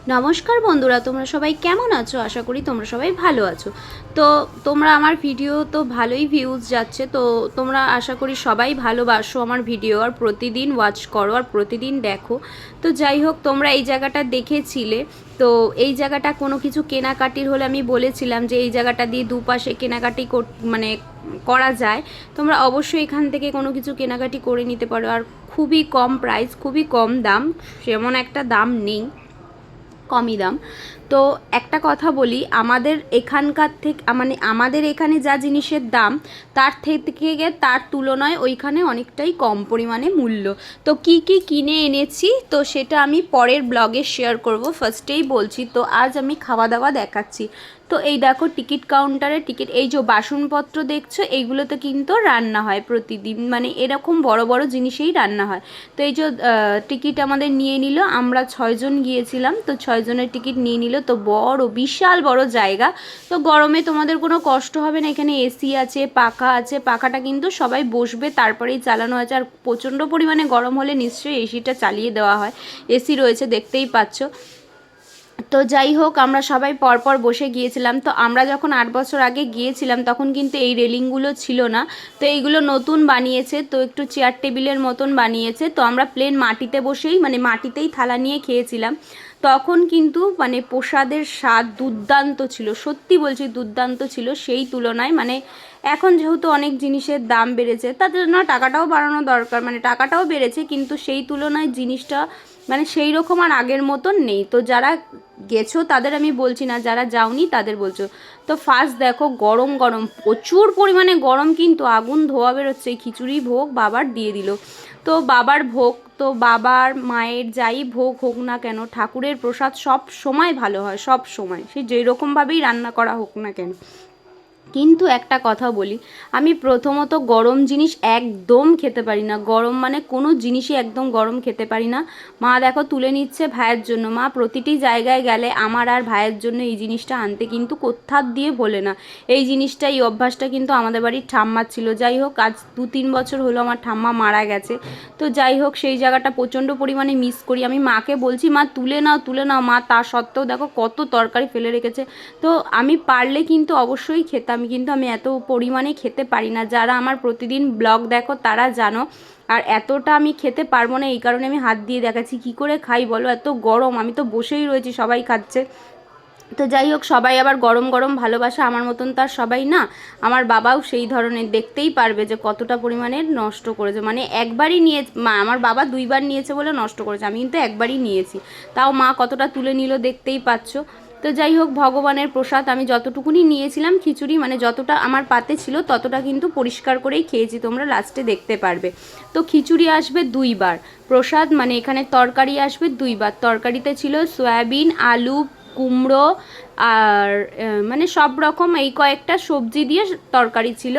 নমস্কার বন্ধুরা, তোমরা সবাই কেমন আছো? আশা করি তোমরা সবাই ভালো আছো। তো তোমরা আমার ভিডিও তো ভালোই ভিউজ যাচ্ছে, তো তোমরা আশা করি সবাই ভালোবাসো আমার ভিডিও আর প্রতিদিন ওয়াচ করো আর প্রতিদিন দেখো। তো যাই হোক, তোমরা এই জায়গাটা দেখেছিলে। তো এই জায়গাটা কোনো কিছু কেনাকাটির হলে আমি বলেছিলাম যে এই জায়গাটা দিয়ে দুপাশে কেনাকাটি মানে করা যায়। তোমরা অবশ্যই এখান থেকে কোনো কিছু কেনাকাটি করে নিতে পারো। আর খুবই কম প্রাইস, খুবই কম দাম, সেমন একটা দাম নেই, কমই দাম। তো একটা কথা বলি, আমাদের এখানকার থেকে মানে আমাদের এখানে যা জিনিসের দাম তার থেকে তার তুলনায় ওইখানে অনেকটাই কম পরিমাণে মূল্য। তো কি কি কিনে এনেছি তো সেটা আমি পরের ব্লগে শেয়ার করব, ফার্স্টেই বলছি। তো আজ আমি খাওয়া দাওয়া দেখাচ্ছি। তো এই দেখো টিকিট কাউন্টারে টিকিট, এই যে বাসনপত্র দেখছো এইগুলোতে কিন্তু রান্না হয় প্রতিদিন, মানে এরকম বড় বড় জিনিসেই রান্না হয়। তো এই যে টিকিট আমাদের নিয়ে নিল, আমরা 6 জন গিয়েছিলাম, তো 6 জনের টিকিট নিয়ে নিল। তো বড় বিশাল বড় জায়গা, তো গরমে তোমাদের কোনো কষ্ট হবে না। এখানে এসি আছে, পাখা আছে, পাখাটা কিন্তু সবাই বসবে তারপরেই চালানো আছে। আর প্রচণ্ড পরিমাণে গরম হলে নিশ্চয়ই এসিটা চালিয়ে দেওয়া হয়। এসি রয়েছে, দেখতেই পাচ্ছ। তো যাই হোক, আমরা সবাই পরপর বসে গিয়েছিলাম। তো আমরা যখন 8 বছর আগে গিয়েছিলাম তখন কিন্তু এই রেলিংগুলো ছিল না। তো এইগুলো নতুন বানিয়েছে, তো একটু চেয়ার টেবিলের মতন বানিয়েছে। তো আমরা প্লেন মাটিতে বসেই, মানে মাটিতেই থালা নিয়ে খেয়েছিলাম। তখন কিন্তু মানে প্রসাদের স্বাদ দুর্দান্ত ছিল, সত্যি বলছি দুর্দান্ত ছিল সেই তুলনায়। মানে এখন যেহেতু অনেক জিনিসের দাম বেড়েছে, তাদের জন্য টাকাটাও বাড়ানো দরকার, মানে টাকাটাও বেড়েছে কিন্তু সেই তুলনায় জিনিসটা মানে সেই রকম আর আগের মতন নেই। তো যারা গেছো তাদের আমি বলছি না, যারা যাওনি তাদের বলছো। তো ফার্স্ট দেখো, গরম গরম প্রচুর পরিমাণে গরম, কিন্তু আগুন ধোয়া বেরোচ্ছে। খিচুড়ি ভোগ বাবার দিয়ে দিল। তো বাবার ভোগ, তো বাবার মায়ের যাই ভোগ হোক না কেন, ঠাকুরের প্রসাদ সব সময় ভালো হয়, সব সময়, সে যেই রকমভাবেই রান্না করা হোক না কেন। কিন্তু একটা কথা বলি, আমি প্রথমত গরম জিনিস একদম খেতে পারি না। গরম মানে কোনো জিনিসই একদম গরম খেতে পারি না। মা দেখো তুলে নিচ্ছে ভাইয়ের জন্য। মা প্রতিটি জায়গায় গেলে আমার আর ভাইয়ের জন্য এই জিনিসটা আনতে কিন্তু কোত্থার দিয়ে ভোলে না। এই জিনিসটা, এই অভ্যাসটা কিন্তু আমাদের বাড়ির ঠাম্মার ছিল। যাই হোক, আজ 2-3 বছর হলো আমার ঠাম্মা মারা গেছে। তো যাই হোক, সেই জায়গাটা প্রচণ্ড পরিমাণে মিস করি। আমি মাকে বলছি, মা তুলে নাও তুলে নাও, মা তা সত্ত্বেও দেখো কত তরকারি ফেলে রেখেছে। তো আমি পারলে কিন্তু অবশ্যই খেতাম, কিন্তু আমি এত পরিমাণে খেতে পারি না। যারা আমার প্রতিদিন ব্লগ দেখো তারা জানো। আর এতটা আমি খেতে পারবো না, এই কারণে আমি হাত দিয়ে দেখাচ্ছি কী করে খাই বলো, এত গরম। আমি তো বসেই রয়েছি, সবাই খাচ্ছে। তো যাই হোক, সবাই আবার গরম গরম ভালোবাসা, আমার মতন তার সবাই না। আমার বাবাও সেই ধরনের, দেখতেই পারবে যে কতটা পরিমাণে নষ্ট করেছে। মানে একবারই নিয়ে, আমার বাবা 2বার নিয়েছে বলে নষ্ট করেছে, আমি কিন্তু একবারই নিয়েছি। তাও মা কতটা তুলে নিল দেখতেই পাচ্ছ। তো যাই হোক, ভগবানের প্রসাদ আমি যতটুকুনি নিয়েছিলাম খিচুড়ি, মানে যতটা আমার পাতে ছিল ততটা কিন্তু পরিষ্কার করেই খেয়েছি, তোমরা লাস্টে দেখতে পারবে। তো খিচুড়ি আসবে 2বার, প্রসাদ মানে এখানে তরকারি আসবে 2বার। তরকারিতে ছিল সয়াবিন, আলু, কুমড়ো আর মানে সব রকম এই কয়েকটা সবজি দিয়ে তরকারি ছিল।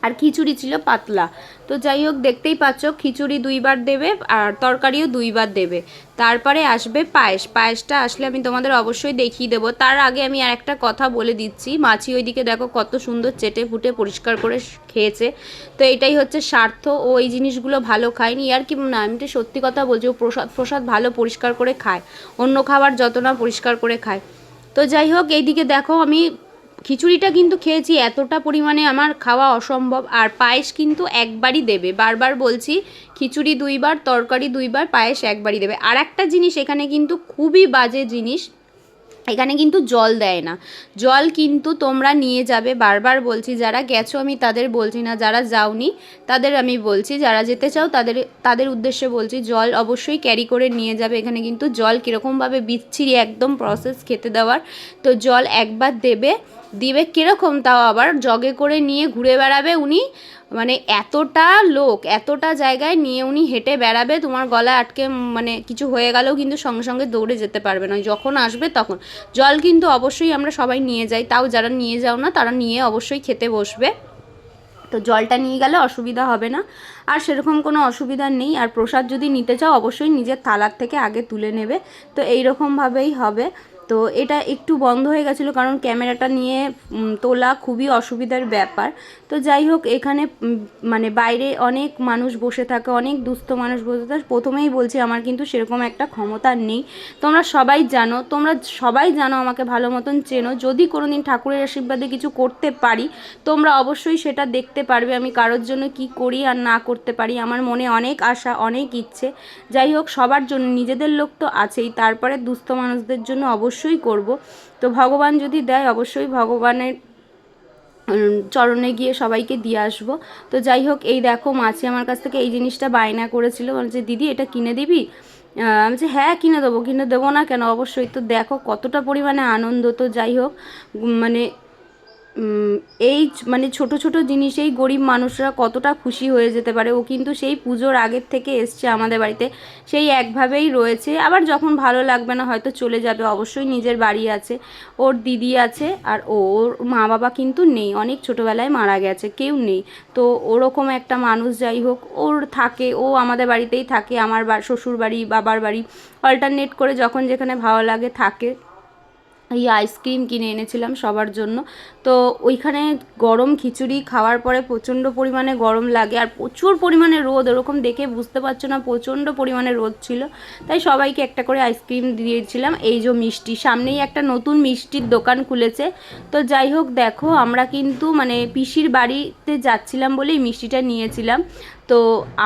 আর খিচুড়ি ছিল পাতলা। তো যাই হোক, দেখতেই পাচ্ছ খিচুড়ি 2বার দেবে আর তরকারিও 2বার দেবে। তারপরে আসবে পায়েস। পায়েসটা আসলে আমি তোমাদের অবশ্যই দেখিয়ে দেবো। তার আগে আমি আর একটা কথা বলে দিচ্ছি, মাছি ওইদিকে দেখো কত সুন্দর চেটে ফুটে পরিষ্কার করে খেয়েছে। তো এটাই হচ্ছে স্বার্থ, ও এই জিনিসগুলো ভালো খায়নি আর কি না, আমি তো সত্যি কথা বলছি, ও প্রসাদ ভালো পরিষ্কার করে খায়, অন্য খাবার যত না পরিষ্কার করে খায়। তো যাই হোক, এইদিকে দেখো আমি খিচুড়িটা কিন্তু খেয়েছি, এতটা পরিমাণে আমার খাওয়া অসম্ভব। আর পায়েস কিন্তু একবারই দেবে, বারবার বলছি, খিচুড়ি 2বার, তরকারি 2বার, পায়েস একবারই দেবে। আর একটা জিনিস এখানে কিন্তু খুবই বাজে জিনিস, এখানে কিন্তু জল দেয় না। জল কিন্তু তোমরা নিয়ে যাবে, বারবার বলছি, যারা গেছো আমি তাদের বলছি না, যারা যাওনি তাদের আমি বলছি, যারা যেতে চাও তাদের তাদের উদ্দেশ্যে বলছি, জল অবশ্যই ক্যারি করে নিয়ে যাবে। এখানে কিন্তু জল কীরকমভাবে বিচ্ছিরি একদম প্রসেস খেতে দেওয়ার। তো জল একবার দেবে, দিবে কীরকম, তাও আবার জগে করে নিয়ে ঘুরে বেড়াবে উনি। মানে এতটা লোক, এতটা জায়গায় নিয়ে উনি হেঁটে বেড়াবে, তোমার গলায় আটকে মানে কিছু হয়ে গেলেও কিন্তু সঙ্গে সঙ্গে দৌড়ে যেতে পারবে না, যখন আসবে তখন। জল কিন্তু অবশ্যই আমরা সবাই নিয়ে যাই, তাও যারা নিয়ে যাও না তারা নিয়ে অবশ্যই খেতে বসবে। তো জলটা নিয়ে গেলে অসুবিধা হবে না, আর সেরকম কোনো অসুবিধা নেই। আর প্রসাদ যদি নিতে চাও অবশ্যই নিজের থালার থেকে আগে তুলে নেবে। তো এই রকমভাবেই হবে। তো এটা একটু বন্ধ হয়ে গেছিলো কারণ ক্যামেরাটা নিয়ে তোলা খুবই অসুবিধার ব্যাপার। তো যাই হোক, এখানে মানে বাইরে অনেক মানুষ বসে থাকে, অনেক দুস্থ মানুষ বসে থাকে। প্রথমেই বলছি আমার কিন্তু সেরকম একটা ক্ষমতা নেই, তোমরা সবাই জানো আমাকে ভালো মতন চেনো। যদি কোনো দিন ঠাকুরের আশীর্বাদে কিছু করতে পারি তোমরা অবশ্যই সেটা দেখতে পারবে আমি কারোর জন্য কি করি আর না করতে পারি। আমার মনে অনেক আশা, অনেক ইচ্ছে। যাই হোক, সবার জন্য, নিজেদের লোক তো আছেই, তারপরে দুস্থ মানুষদের জন্য অবশ্যই করব। তো ভগবান যদি দেয় অবশ্যই ভগবানের চরণে গিয়ে সবাইকে দিয়ে আসবো। তো যাই হোক, এই দেখো মাছি আমার কাছ থেকে এই জিনিসটা বায়না করেছিল, বলছে দিদি এটা কিনে দিবি। আমি বলছি হ্যাঁ কিনে দেবো না কেন, অবশ্যই। তো দেখো কতটা পরিমাণে আনন্দ। তো যাই হোক, মানে এই মানে ছোট ছোট জিনিসেই গরিব মানুষরা কতটা খুশি হয়ে যেতে পারে। ও কিন্তু সেই পুজোর আগের থেকে এসছে আমাদের বাড়িতে, সেই একভাবেই রয়েছে। আবার যখন ভালো লাগবে না হয়তো চলে যাবে। অবশ্যই নিজের বাড়ি আছে, ওর দিদি আছে, আর ওর মা বাবা কিন্তু নেই, অনেক ছোটোবেলায় মারা গেছে, কেউ নেই। তো ওরকম একটা মানুষ, যাই হোক, ওর থাকে, ও আমাদের বাড়িতেই থাকে, আমার শ্বশুর বাড়ি বাবার বাড়ি অল্টারনেট করে যখন যেখানে ভালো লাগে থাকে। এই আইসক্রিম কিনে এনেছিলাম সবার জন্য। তো ওইখানে গরম খিচুড়ি খাওয়ার পরে প্রচণ্ড পরিমাণে গরম লাগে, আর প্রচুর পরিমাণে রোদ, ওরকম দেখে বুঝতে পারছো না, প্রচণ্ড পরিমাণে রোদ ছিল। তাই সবাইকে একটা করে আইসক্রিম দিয়েছিলাম। এই যে মিষ্টি, সামনেই একটা নতুন মিষ্টির দোকান খুলেছে। তো যাই হোক, দেখো আমরা কিন্তু মানে পিসির বাড়িতে যাচ্ছিলাম বলেই মিষ্টিটা নিয়েছিলাম। তো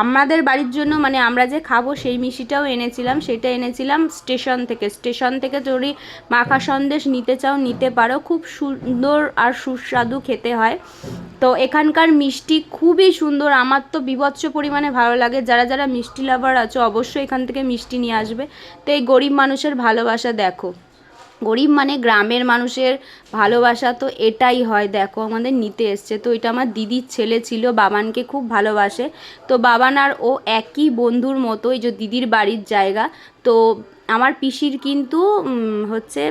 আমাদের বাড়ির জন্য মানে আমরা যে খাবো সেই মিষ্টিটাও এনেছিলাম, সেটা এনেছিলাম স্টেশন থেকে যদি মাখা সন্দেশ নিতে চাও নিতে পারো, খুব সুন্দর আর সুস্বাদু খেতে হয়। তো এখানকার মিষ্টি খুবই সুন্দর, আমার তো বীভৎস পরিমাণে ভালো লাগে। যারা যারা মিষ্টি লাভার আছো অবশ্যই এখান থেকে মিষ্টি নিয়ে আসবে। তো এই গরিব মানুষের ভালোবাসা দেখো, গরিব মানে গ্রামের মানুষের ভালোবাসা তো এটাই হয়। দেখো আমাদের নিতে এসছে। তো এটা আমার দিদির ছেলে ছিল, বাবানকে খুব ভালোবাসে। তো বাবান আর ও একই বন্ধুর মতো। এই যে দিদির বাড়ির জায়গা। তো আমার পিসির কিন্তু হচ্ছে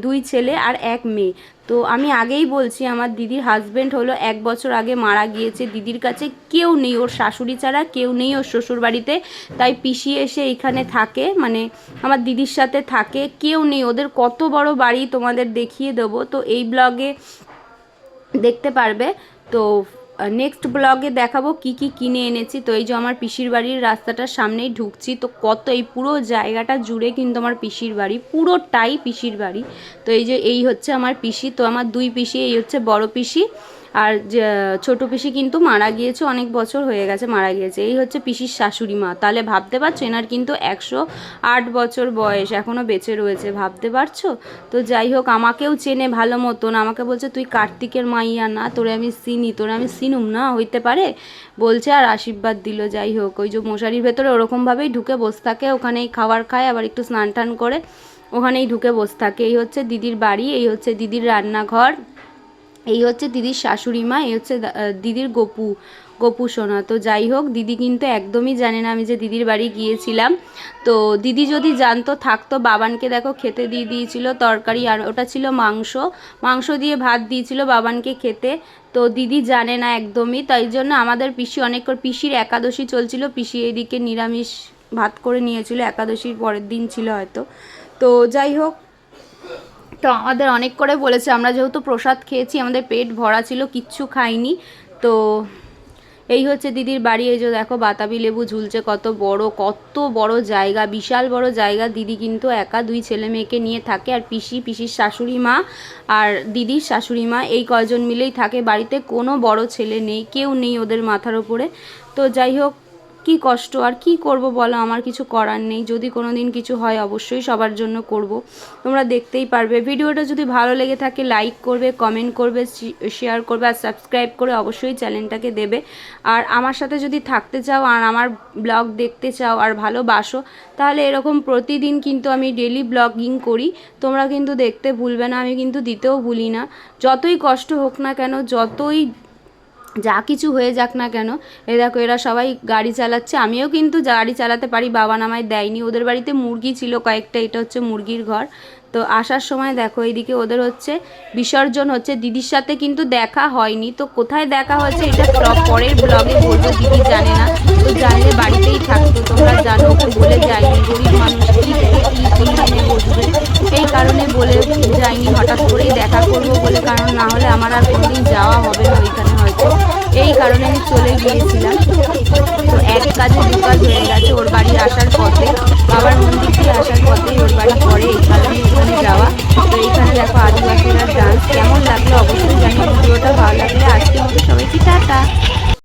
2 ছেলে আর 1 মেয়ে। তো আমি আগেই বলছি আমার দিদির হাজব্যান্ড হলো 1 বছর আগে মারা গিয়েছে। দিদির কাছে কেউ নেই, ওর শাশুড়ি ছাড়া কেউ নেই ওর শ্বশুর বাড়িতে। তাই পিসি এসে এইখানে থাকে, মানে আমার দিদির সাথে থাকে, কেউ নেই। ওদের কত বড় বাড়ি তোমাদের দেখিয়ে দেবো, তো এই ব্লগে দেখতে পারবে। তো নেক্সট ব্লগে দেখাবো কি কি কিনে এনেছি। তো এই যে আমার পিসির বাড়ির রাস্তাটার সামনেই ঢুকছি, তো কত এই পুরো জায়গাটা জুড়ে কিন্তু আমার পিসির বাড়ি, পুরোটাই পিসির বাড়ি। তো এই যে এই হচ্ছে আমার পিসি। তো আমার 2 পিসি, এই হচ্ছে বড় পিসি, আর ছোটো পিসি কিন্তু মারা গিয়েছে, অনেক বছর হয়ে গেছে মারা গিয়েছে। এই হচ্ছে পিসির শাশুড়ি মা। তাহলে ভাবতে পারছো এনার কিন্তু 108 বছর বয়স, এখনও বেঁচে রয়েছে, ভাবতে পারছো। তো যাই হোক, আমাকেও চেনে ভালো মতন, আমাকে বলছে তুই কার্তিকের মাইয়া না, তোরে আমি চিনি, তোরে আমি চিনুম না হইতে পারে বলছে, আর আশীর্বাদ দিল। যাই হোক, ওই যে মশারির ভেতরে ওরকমভাবেই ঢুকে বসে থাকে, ওখানেই খাবার খায়, আবার একটু স্নান টান করে ওখানেই ঢুকে বসে থাকে। এই হচ্ছে দিদির বাড়ি, এই হচ্ছে দিদির রান্নাঘর, এই হচ্ছে দিদির শাশুড়ি মা, এই হচ্ছে দিদির গপু সোনা। তো যাই হোক, দিদি কিন্তু একদমই জানে না আমি যে দিদির বাড়ি গিয়েছিলাম। তো দিদি যদি জানতো থাকতো, বাবানকে দেখো খেতে দিয়ে দিয়েছিল তরকারি, আর ওটা ছিল মাংস দিয়ে ভাত দিয়েছিল বাবানকে খেতে। তো দিদি জানে না একদমই, তাই জন্য আমাদের পিসি পিসির একাদশী চলছিল, পিসি এইদিকে নিরামিষ ভাত করে নিয়েছিল, একাদশীর পরের দিন ছিল হয়তো। তো যাই হোক, তো আমাদের অনেক করে বলেছে, আমরা যেহেতু প্রসাদ খেয়েছি আমাদের পেট ভরা ছিল, কিচ্ছু খাইনি। তো এই হচ্ছে দিদির বাড়ি। এই যে দেখো বাতাবি লেবু ঝুলছে, কত বড় জায়গা, বিশাল বড় জায়গা। দিদি কিন্তু একা 2 ছেলে মেয়েকে নিয়ে থাকে, আর পিসির শাশুড়ি মা আর দিদির শাশুড়ি মা এই কয়জন মিলেই থাকে বাড়িতে, কোনো বড় ছেলে নেই, কেউ নেই ওদের মাথার ওপরে। তো যাই হোক, কি কষ্ট, আর কি করব বলো, আমার কিছু করার নেই। যদি কোনো দিন কিছু হয় অবশ্যই সবার জন্য করব, তোমরা দেখতেই পারবে। ভিডিওটা যদি ভালো লেগে থাকে লাইক করবে, কমেন্ট করবে, শেয়ার করবে, আর সাবস্ক্রাইব করে অবশ্যই চ্যানেলটাকে দেবে। আর আমার সাথে যদি থাকতে চাও আর আমার ব্লগ দেখতে চাও আর ভালোবাসো, তাহলে এরকম প্রতিদিন কিন্তু আমি ডেলি ব্লগিং করি, তোমরা কিন্তু দেখতে ভুলবে না, আমি কিন্তু দিতেও ভুলি না। যতই কষ্ট হোক না কেন, যতই যা কিছু হয়ে যাক না কেন। এ দেখো এরা সবাই গাড়ি চালাচ্ছে, আমিও কিন্তু গাড়ি চালাতে পারি, বাবা আমায় দেয়নি। ওদের বাড়িতে মুরগি ছিল কয়েকটা, এটা হচ্ছে মুরগির ঘর। তো আসার সময় দেখো এইদিকে ওদের হচ্ছে বিসর্জন হচ্ছে, দিদির সাথে কিন্তু দেখা হয়নি। তো কোথায় দেখা হয়েছে এটা সব পরের ব্লগে বলবো, দিদি জানে না, তো জানলে বাড়িতেই থাকতো। তোমরা জানো ওকে বলে যায়নি, গরিব মানুষ কি এনে বসবে, এই কারণে বলে যাইনি, হঠাৎ করেই দেখা করব বলে, কারণ না হলে আমার আর কোনোদিন যাওয়া হবে না ওইখানে হয়তো, এই কারণে আমি চলে গিয়েছিলাম। তো এক কাজে দু কাজ হয়ে গেছে, ওর বাড়ি আসার পথে, বাবার মন্দির দিয়ে আসার পথেই ওর বাড়ি পড়ে, এই কারণে ওখানে যাওয়া। তো এইখানে দেখো আদিবাসীরা ডান্স, কেমন লাগলো অবশ্যই জানিও। ভিডিওটা ভালো লাগলে আজকের মতো সবাইকে টাটা।